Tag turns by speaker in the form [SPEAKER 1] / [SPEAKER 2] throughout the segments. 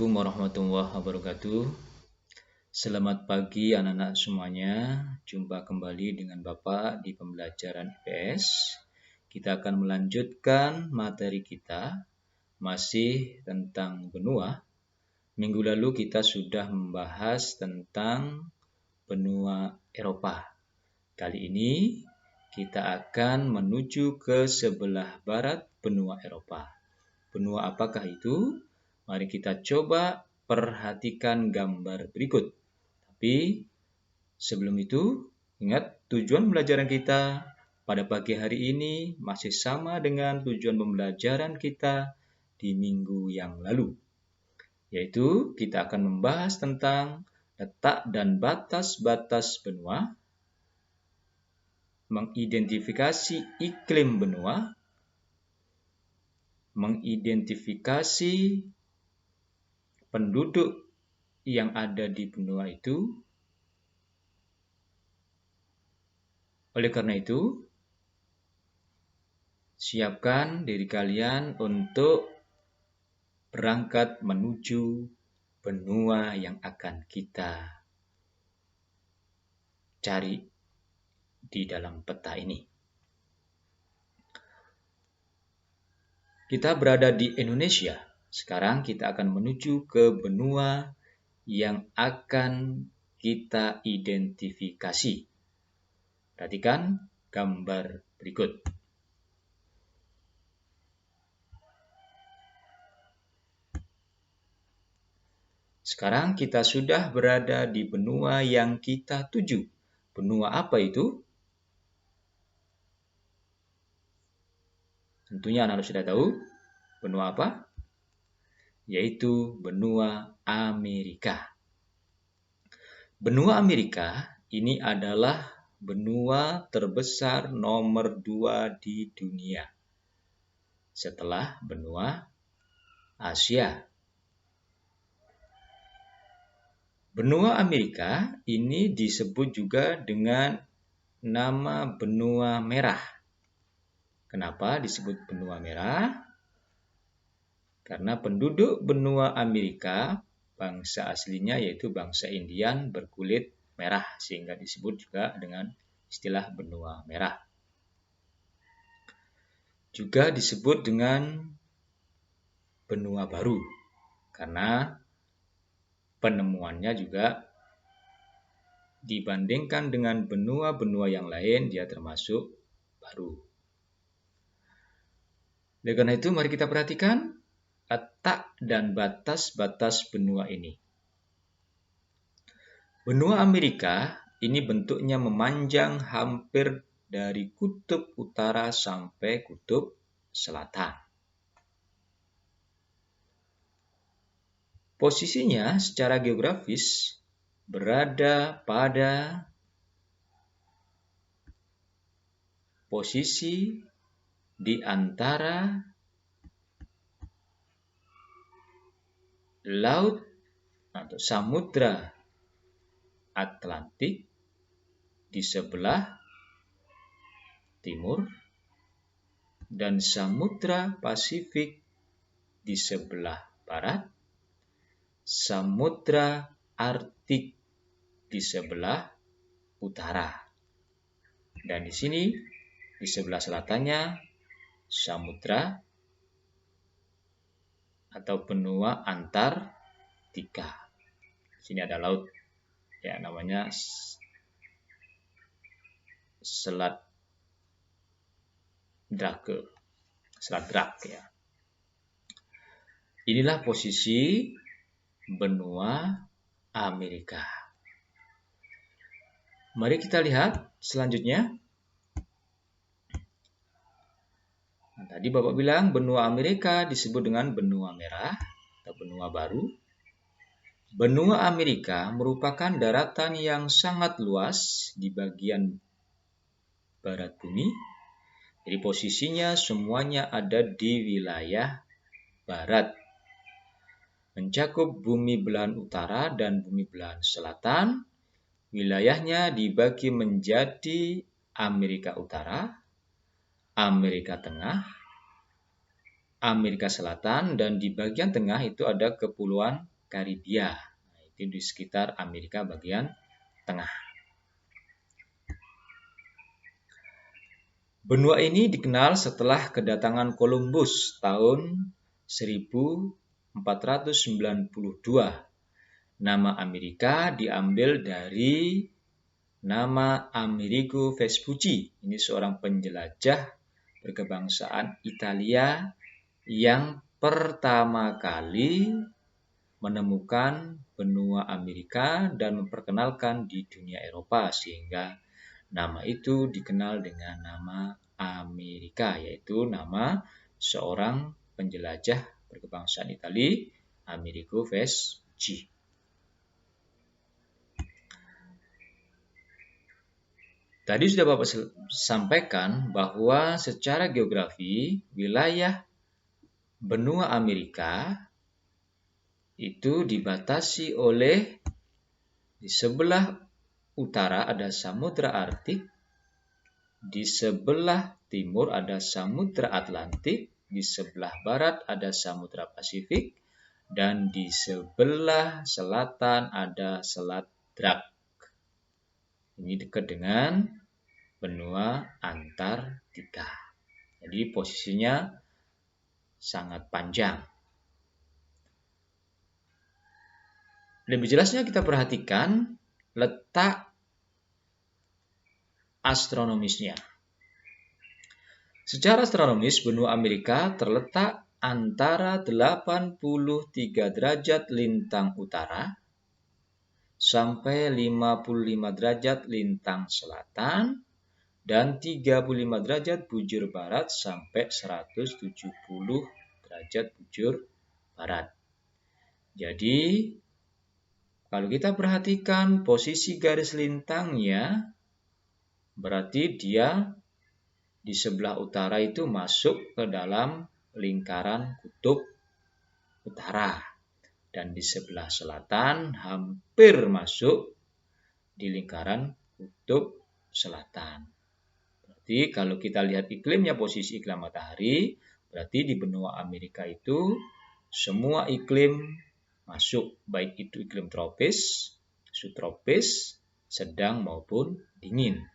[SPEAKER 1] Assalamualaikum warahmatullahi wabarakatuh. Selamat pagi anak-anak semuanya. Jumpa kembali dengan Bapak di pembelajaran IPS. Kita akan melanjutkan materi kita masih tentang benua. Minggu lalu kita sudah membahas tentang benua Eropa. Kali ini kita akan menuju ke sebelah barat benua Eropa. Benua apakah itu? Mari kita coba perhatikan gambar berikut. Tapi sebelum itu, ingat tujuan pembelajaran kita pada pagi hari ini masih sama dengan tujuan pembelajaran kita di minggu yang lalu. Yaitu kita akan membahas tentang letak dan batas-batas benua, mengidentifikasi iklim benua, mengidentifikasi penduduk yang ada di benua itu. Oleh karena itu, siapkan diri kalian untuk berangkat menuju benua yang akan kita cari di dalam peta ini. Kita berada di Indonesia. Sekarang kita akan menuju ke benua yang akan kita identifikasi. Perhatikan gambar berikut. Sekarang kita sudah berada di benua yang kita tuju. Benua apa itu? Tentunya anak sudah tahu. Benua apa? Yaitu benua Amerika. Benua Amerika ini adalah benua terbesar nomor 2 di dunia setelah benua Asia. Benua Amerika ini disebut juga dengan nama benua merah. Kenapa disebut benua merah? Karena penduduk benua Amerika, bangsa aslinya yaitu bangsa Indian berkulit merah, sehingga disebut juga dengan istilah benua merah. Juga disebut dengan benua baru, karena penemuannya juga dibandingkan dengan benua-benua yang lain, dia termasuk baru. Oleh karena itu, mari kita perhatikan letak dan batas-batas benua ini. Benua Amerika ini bentuknya memanjang hampir dari kutub utara sampai kutub selatan. Posisinya secara geografis berada pada posisi di antara laut atau samudra Atlantik di sebelah timur dan samudra Pasifik di sebelah barat, samudra Arktik di sebelah utara. Dan di sini di sebelah selatannya samudra atau benua Antartika. Di sini ada laut, ya namanya Selat Drake, Selat Drak ya. Inilah posisi benua Amerika. Mari kita lihat selanjutnya. Tadi Bapak bilang benua Amerika disebut dengan benua merah atau benua baru. Benua Amerika merupakan daratan yang sangat luas di bagian barat bumi. Jadi posisinya semuanya ada di wilayah barat. Mencakup bumi belahan utara dan bumi belahan selatan. Wilayahnya dibagi menjadi Amerika Utara, Amerika Tengah, Amerika Selatan, dan di bagian tengah itu ada Kepulauan Karibia. Nah, itu di sekitar Amerika bagian tengah. Benua ini dikenal setelah kedatangan Columbus tahun 1492. Nama Amerika diambil dari nama Amerigo Vespucci. Ini seorang penjelajah berkebangsaan Italia yang pertama kali menemukan benua Amerika dan memperkenalkan di dunia Eropa, sehingga nama itu dikenal dengan nama Amerika, yaitu nama seorang penjelajah berkebangsaan Italia, Amerigo Vespucci. Tadi sudah Bapak sampaikan bahwa secara geografi wilayah benua Amerika itu dibatasi oleh, di sebelah utara ada Samudra Arktik, di sebelah timur ada Samudra Atlantik, di sebelah barat ada Samudra Pasifik, dan di sebelah selatan ada Selat Drak. Ini dekat dengan benua Antartika. Jadi posisinya sangat panjang. Lebih jelasnya kita perhatikan letak astronomisnya. Secara astronomis, benua Amerika terletak antara 83 derajat lintang utara sampai 55 derajat lintang selatan dan 35 derajat bujur barat sampai 170 derajat bujur barat. Jadi, kalau kita perhatikan posisi garis lintangnya, berarti dia di sebelah utara itu masuk ke dalam lingkaran kutub utara. Dan di sebelah selatan hampir masuk di lingkaran kutub selatan. Berarti kalau kita lihat iklimnya, posisi iklim matahari, berarti di benua Amerika itu semua iklim masuk, baik itu iklim tropis, subtropis, sedang maupun dingin.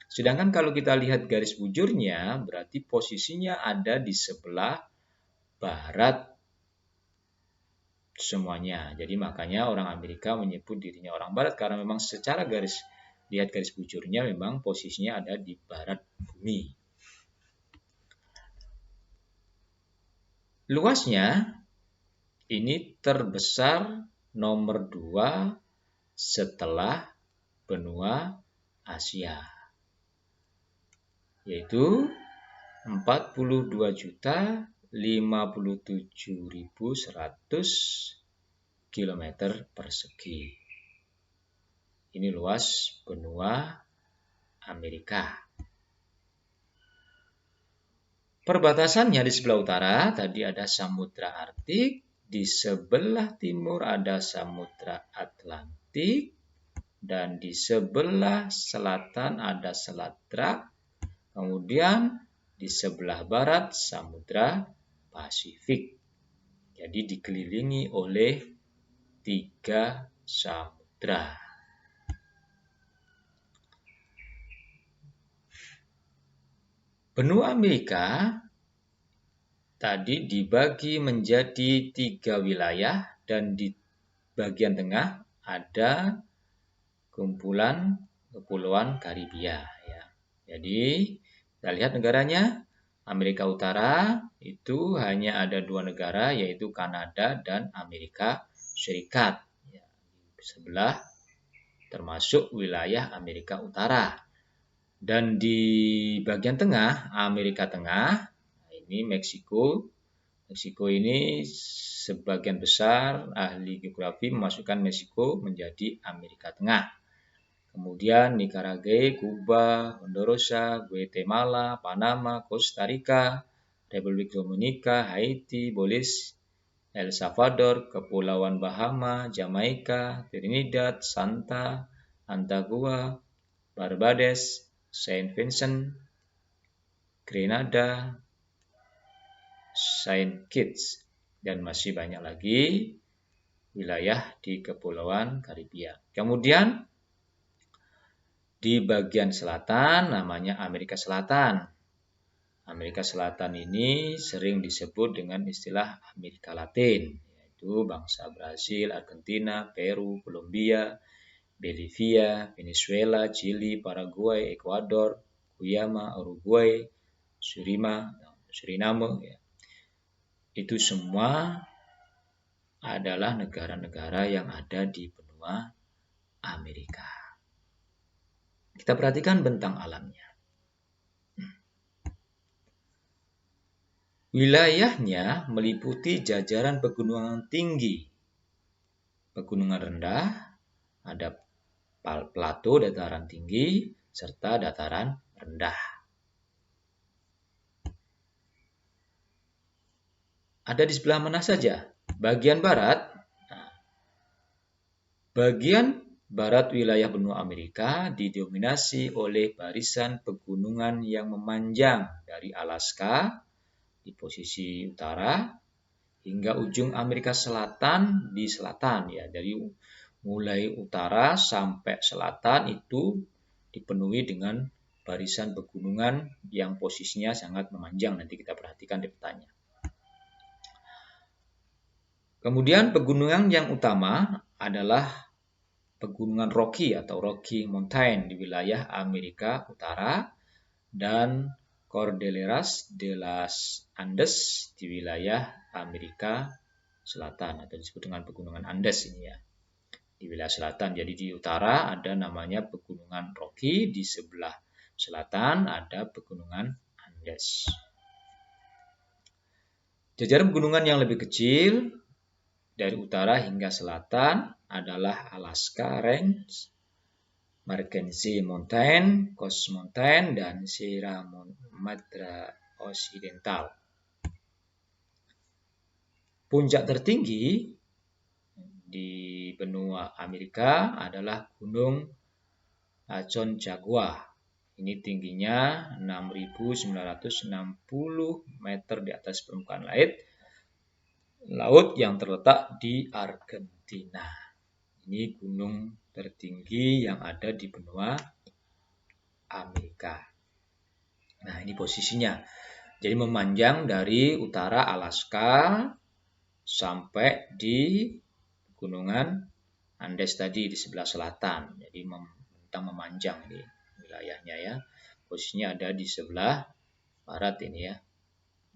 [SPEAKER 1] Sedangkan kalau kita lihat garis bujurnya, berarti posisinya ada di sebelah barat semuanya. Jadi makanya orang Amerika menyebut dirinya orang barat, karena memang secara garis bujurnya memang posisinya ada di barat bumi. Luasnya ini terbesar nomor 2 setelah benua Asia, yaitu 42.057.100 km persegi. Ini luas benua Amerika. Perbatasannya di sebelah utara tadi ada Samudra Arktik, di sebelah timur ada Samudra Atlantik, dan di sebelah selatan ada Selat Drak. Kemudian di sebelah barat Samudra Pasifik. Jadi dikelilingi oleh 3 samudra. Benua Amerika tadi dibagi menjadi 3 wilayah, dan di bagian tengah ada kumpulan Kepulauan Karibia. Ya. Jadi kita lihat negaranya, Amerika Utara itu hanya ada 2 negara, yaitu Kanada dan Amerika Serikat. Ya, di sebelah termasuk wilayah Amerika Utara. Dan di bagian tengah, Amerika Tengah, ini Meksiko. Meksiko ini sebagian besar ahli geografi memasukkan Meksiko menjadi Amerika Tengah. Kemudian Nicaragua, Kuba, Honduras, Guatemala, Panama, Costa Rica, Republik Dominika, Haiti, Belize, El Salvador, Kepulauan Bahama, Jamaika, Trinidad, Santa, Antigua, Barbados, Saint Vincent, Grenada, Saint Kitts, dan masih banyak lagi wilayah di Kepulauan Karibia. Kemudian di bagian selatan namanya Amerika Selatan. Amerika Selatan ini sering disebut dengan istilah Amerika Latin, yaitu bangsa Brasil, Argentina, Peru, Kolombia, Bolivia, Venezuela, Chili, Paraguay, Ekuador, Guyana, Uruguay, Suriname. Itu semua adalah negara-negara yang ada di benua Amerika. Kita perhatikan bentang alamnya. Wilayahnya meliputi jajaran pegunungan tinggi, pegunungan rendah, ada plato dataran tinggi, serta dataran rendah. Ada di sebelah mana saja? Bagian barat. Bagian barat wilayah benua Amerika didominasi oleh barisan pegunungan yang memanjang dari Alaska di posisi utara hingga ujung Amerika Selatan di selatan, ya, dari mulai utara sampai selatan itu dipenuhi dengan barisan pegunungan yang posisinya sangat memanjang. Nanti kita perhatikan di petanya. Kemudian pegunungan yang utama adalah pegunungan Rocky atau Rocky Mountain di wilayah Amerika Utara dan Cordilleras de las Andes di wilayah Amerika Selatan atau disebut dengan pegunungan Andes ini, ya, di wilayah selatan. Jadi di utara ada namanya pegunungan Rocky, di sebelah selatan ada pegunungan Andes. Jajaran pegunungan yang lebih kecil dari utara hingga selatan adalah Alaska Range, Mackenzie Mountain, Coast Mountain, dan Sierra Madre Occidental. Puncak tertinggi di benua Amerika adalah Gunung Aconcagua. Ini tingginya 6.960 meter di atas permukaan laut yang terletak di Argentina. Ini gunung tertinggi yang ada di benua Amerika. Nah, ini posisinya. Jadi memanjang dari utara Alaska sampai di Gunungan Andes tadi di sebelah selatan. Jadi memanjang di wilayahnya, ya. Posisinya ada di sebelah barat ini, ya,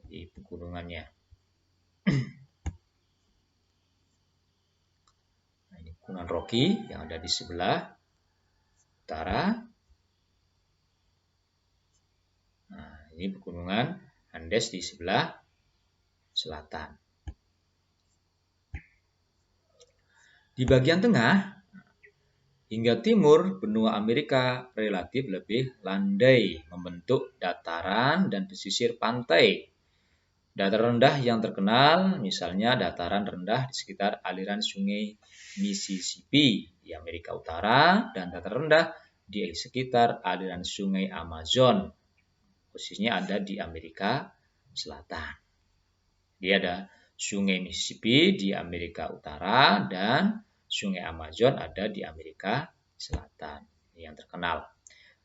[SPEAKER 1] di pegunungannya. Nah, ini Gunung Rocky yang ada di sebelah utara. Nah, ini pegunungan Andes di sebelah selatan. Di bagian tengah hingga timur, benua Amerika relatif lebih landai, membentuk dataran dan pesisir pantai. Dataran rendah yang terkenal misalnya dataran rendah di sekitar aliran sungai Mississippi di Amerika Utara dan dataran rendah di sekitar aliran sungai Amazon. Posisinya ada di Amerika Selatan. Dia ada sungai Mississippi di Amerika Utara dan sungai Amazon ada di Amerika Selatan, yang terkenal.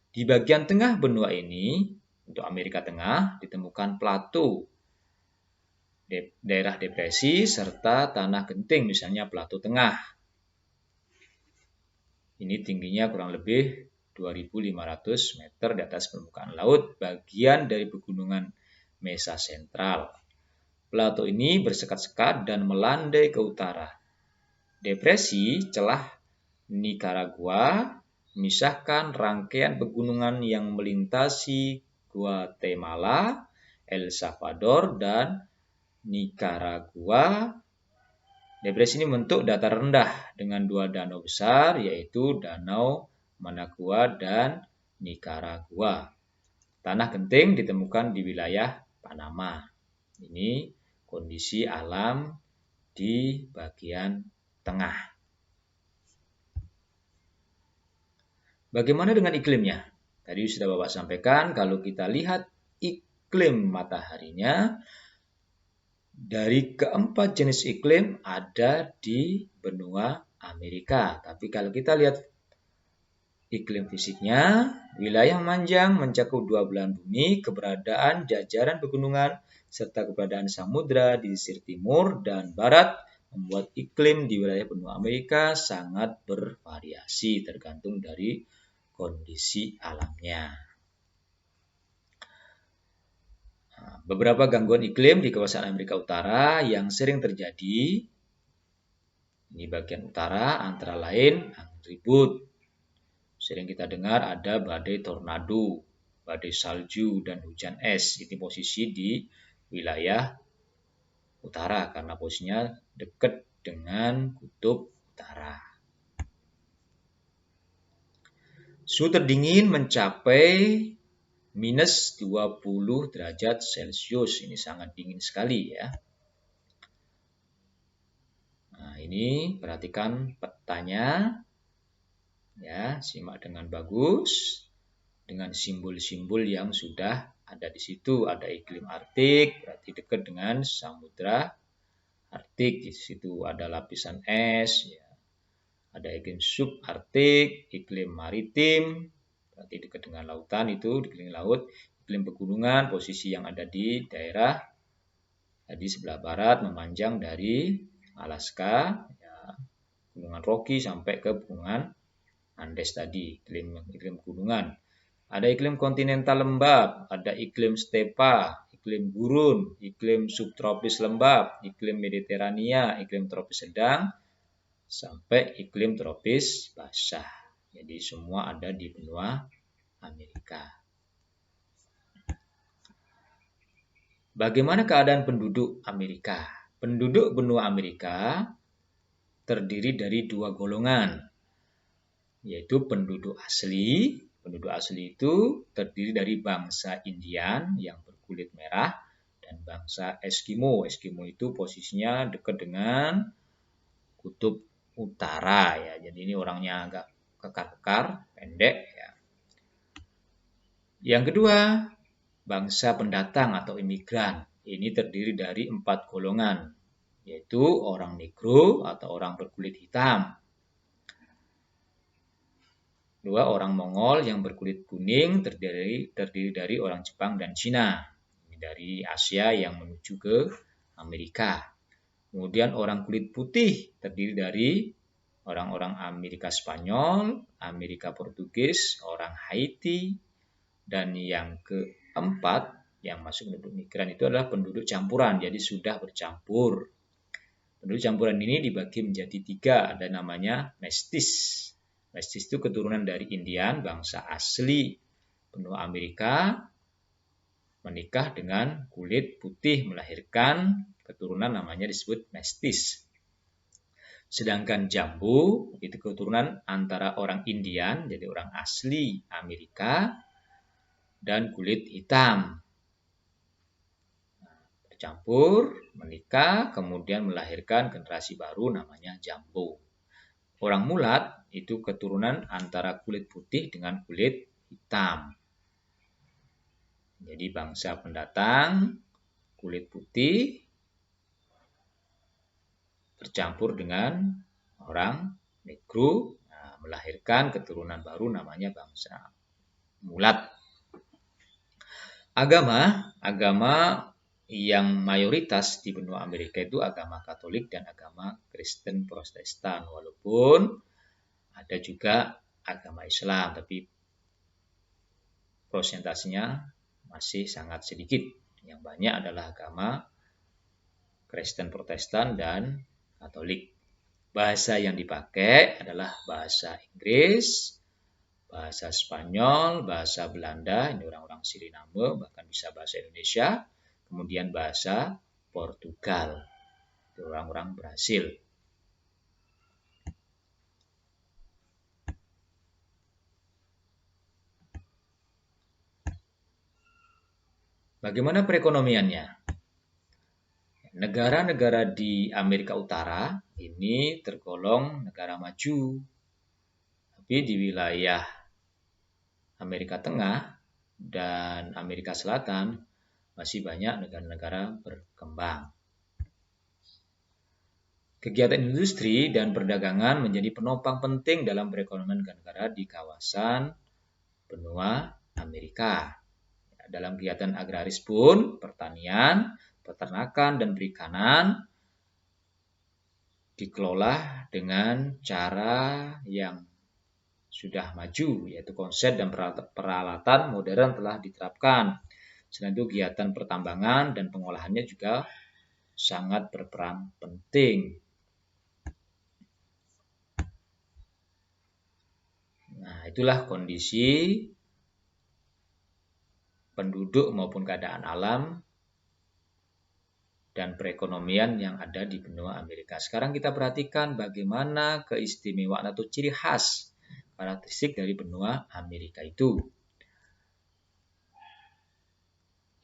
[SPEAKER 1] Di bagian tengah benua ini, untuk Amerika Tengah, ditemukan plato, daerah depresi, serta tanah genting, misalnya plato tengah. Ini tingginya kurang lebih 2.500 meter di atas permukaan laut, bagian dari pegunungan Mesa Sentral. Plato ini bersekat-sekat dan melandai ke utara. Depresi celah Nicaragua memisahkan rangkaian pegunungan yang melintasi Guatemala, El Salvador, dan Nicaragua. Depresi ini membentuk dataran rendah dengan dua danau besar, yaitu Danau Managua dan Nicaragua. Tanah genting ditemukan di wilayah Panama. Ini kondisi alam di bagian tengah. Bagaimana dengan iklimnya? Tadi sudah Bapak sampaikan, kalau kita lihat iklim mataharinya, Dari keempat jenis iklim ada di benua Amerika. Tapi kalau kita lihat iklim fisiknya, wilayah memanjang mencakup 2 belahan bumi, keberadaan jajaran pegunungan, serta keberadaan samudra di sisi timur dan barat membuat iklim di wilayah benua Amerika sangat bervariasi tergantung dari kondisi alamnya. Beberapa gangguan iklim di kawasan Amerika Utara yang sering terjadi, ini bagian utara, antara lain angin ribut. Sering kita dengar ada badai tornado, badai salju, dan hujan es. Ini posisi di wilayah utara karena posisinya dekat dengan kutub utara. Suhu terdingin mencapai minus 20 derajat Celcius. Ini sangat dingin sekali ya. Nah, ini perhatikan petanya. Ya, simak dengan bagus dengan simbol-simbol yang sudah ada di situ. Ada iklim Arktik, berarti dekat dengan samudra Arktik. Di situ ada lapisan es, ya. Ada iklim subarktik, iklim maritim, berarti dekat dengan lautan itu, iklim laut, iklim pegunungan, posisi yang ada di daerah di sebelah barat memanjang dari Alaska, ya, gunungan Rocky sampai ke pegunungan Andes tadi, iklim gunungan. Ada iklim kontinental lembab, ada iklim stepa, iklim gurun, iklim subtropis lembab, iklim Mediterania, iklim tropis sedang, sampai iklim tropis basah. Jadi semua ada di benua Amerika. Bagaimana keadaan penduduk Amerika? Penduduk benua Amerika terdiri dari 2 golongan, yaitu penduduk asli. Penduduk asli itu terdiri dari bangsa Indian yang berkulit merah dan bangsa Eskimo. Eskimo itu posisinya dekat dengan kutub utara ya. Jadi ini orangnya agak kekar-kekar, pendek ya. Yang kedua, bangsa pendatang atau imigran. Ini terdiri dari 4 golongan, yaitu orang Negro atau orang berkulit hitam. 2 orang Mongol yang berkulit kuning terdiri dari orang Jepang dan Cina. Ini dari Asia yang menuju ke Amerika. Kemudian orang kulit putih terdiri dari orang-orang Amerika Spanyol, Amerika Portugis, orang Haiti, dan yang keempat yang masuk penduduk migran itu adalah penduduk campuran, jadi sudah bercampur. Penduduk campuran ini dibagi menjadi 3, ada namanya mestis. Mestis itu keturunan dari Indian, bangsa asli benua Amerika, menikah dengan kulit putih, melahirkan keturunan namanya disebut mestis. Sedangkan jambu itu keturunan antara orang Indian, jadi orang asli Amerika, dan kulit hitam. Bercampur, menikah, kemudian melahirkan generasi baru namanya jambu. Orang mulat itu keturunan antara kulit putih dengan kulit hitam. Jadi bangsa pendatang, kulit putih, bercampur dengan orang Negro, melahirkan keturunan baru namanya bangsa mulat. Agama yang mayoritas di benua Amerika itu agama Katolik dan agama Kristen Protestan, walaupun ada juga agama Islam, tapi persentasenya masih sangat sedikit. Yang banyak adalah agama Kristen Protestan dan Katolik. Bahasa yang dipakai adalah bahasa Inggris, bahasa Spanyol, bahasa Belanda, ini orang-orang Suriname, bahkan bisa bahasa Indonesia, kemudian bahasa Portugal, itu orang-orang Brasil. Bagaimana perekonomiannya? Negara-negara di Amerika Utara ini tergolong negara maju, tapi di wilayah Amerika Tengah dan Amerika Selatan masih banyak negara-negara berkembang. Kegiatan industri dan perdagangan menjadi penopang penting dalam perekonomian negara di kawasan benua Amerika. Dalam kegiatan agraris pun, pertanian, peternakan, dan perikanan dikelola dengan cara yang sudah maju, yaitu konsep dan peralatan modern telah diterapkan. Selain itu, kegiatan pertambangan dan pengolahannya juga sangat berperan penting. Nah, itulah kondisi penduduk maupun keadaan alam dan perekonomian yang ada di benua Amerika. Sekarang kita perhatikan bagaimana keistimewaan atau ciri khas karakteristik dari benua Amerika itu.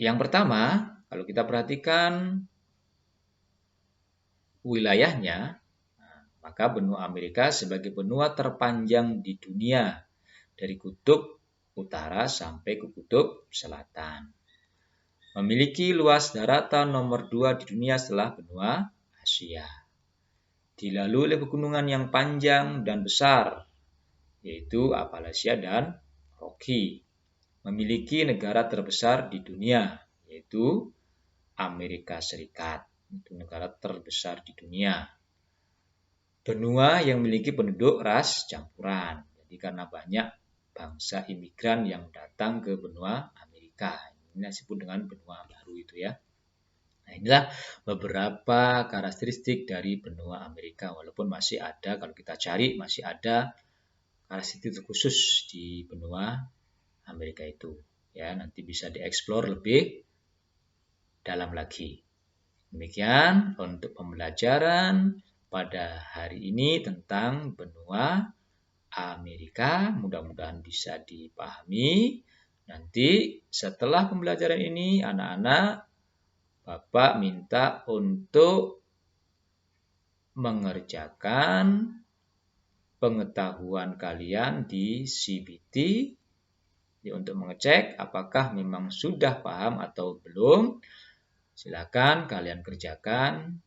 [SPEAKER 1] Yang pertama, kalau kita perhatikan wilayahnya, maka benua Amerika sebagai benua terpanjang di dunia dari kutub utara sampai ke kutub selatan. Memiliki luas daratan nomor 2 di dunia setelah benua Asia. Dilalui oleh pegunungan yang panjang dan besar, yaitu Appalachia dan Rocky. Memiliki negara terbesar di dunia, yaitu Amerika Serikat. Itu negara terbesar di dunia. Benua yang memiliki penduduk ras campuran. Jadi karena banyak bangsa imigran yang datang ke benua Amerika. Ini disebut dengan benua baru itu ya. Nah, inilah beberapa karakteristik dari benua Amerika. Walaupun masih ada, kalau kita cari masih ada karakteristik khusus di benua Amerika itu. Ya, nanti bisa dieksplor lebih dalam lagi. Demikian untuk pembelajaran pada hari ini tentang benua Amerika. Mudah-mudahan bisa dipahami. Nanti setelah pembelajaran ini, anak-anak, Bapak minta untuk mengerjakan pengetahuan kalian di CBT untuk mengecek apakah memang sudah paham atau belum. Silakan kalian kerjakan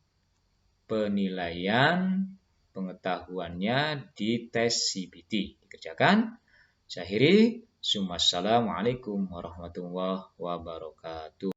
[SPEAKER 1] penilaian pengetahuannya di tes CBT. Dikerjakan. Saya akhiri. Assalamualaikum warahmatullahi wabarakatuh.